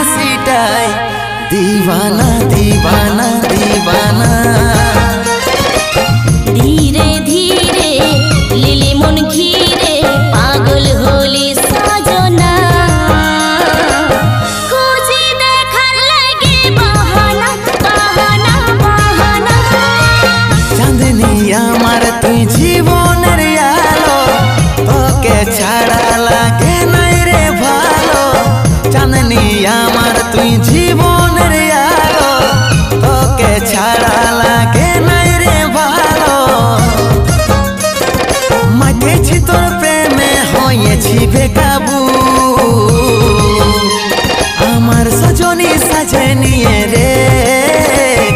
হাসিটাই দিবানা দিবানা দিবানা। ধীরে ধীরে লিলি মন ঘিরে পাগল হলি সাজনা, খুঁজি দেখার লাগে বাহানা বাহানা বাহানা। চাঁদনি আমার তুই জীবনের আলো, তোকে ছাড়া লাগে নাই রে ভালো। চাঁদনি আমার তুই জীবনের আলো, তোকে ছাড়া লাগে নাই রে ভালো। মাঠেছি তোর প্রেমে হয়েছি বেকাবু, আমার সজনী সাজে নিয়ে রে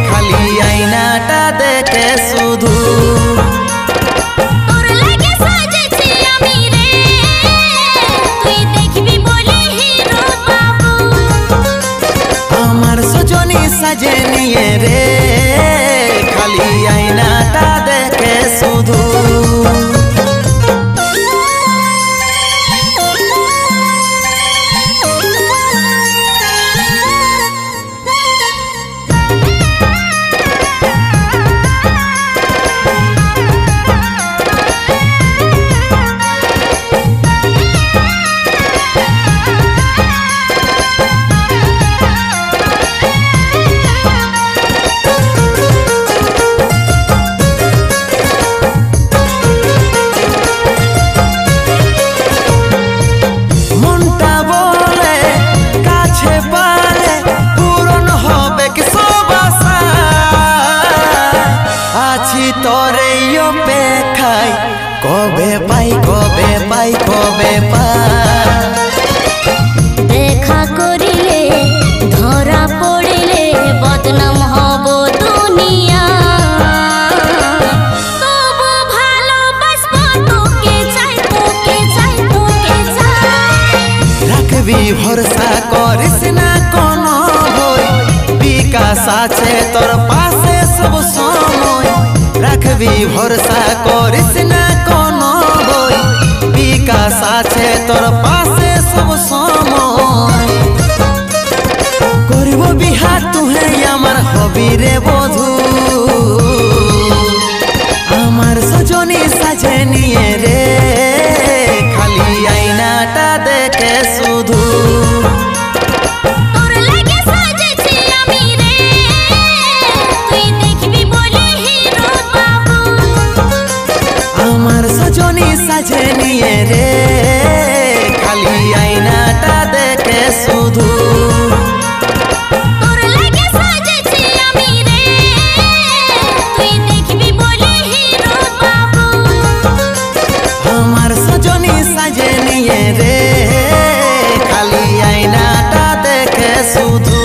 খালি আয়নাটা দেখে শুধু। তোর লাগে সাজেছি আমি রে, তুই দেখবি বলে হিরো বাবু। আমার সজনী সাজে নিয়ে রে খালি আয়নাটা দেখে শুধু। মনটা বলে কাছে পালে পূরণ হবে কি সব আশা, আছি তোর এই অপেক্ষায় কবে পাই কবে পাই কবে পাই। দেখা করিলে ধরা পড়িলে বদনাম হব দুনিয়া, তবু ভালোবাসবো তোকে চাই তোকে চাই তোকে চাই। রাখবি ভরসা করিস না কোনো ভয়, বিকাশ আছে তোর পাশে সব সময়। রাখবি ভরসা করিস না কোনো ভয়, বিকাশ আছে তোর পাশে সব সময়। করব বিহা তুহে আমার হবি রে বধু, আমার সজনী সাজে নিয়ে রে খালি আয়নাটা দেখে শুধু। তোর লাগে সাজেছি আমি রে, তুই দেখবি বলে হিরো বাবু। আমার সজনী সাজে নিয়ে রে খালি আয়নাটা দেখে শুধু। তোর লাগে সাজেছি আমি রে, তুই দেখবি বলে হিরো বাবু। আমার সজনী সাজে নিয়ে রে খালি আয়নাটা দেখে শুধু।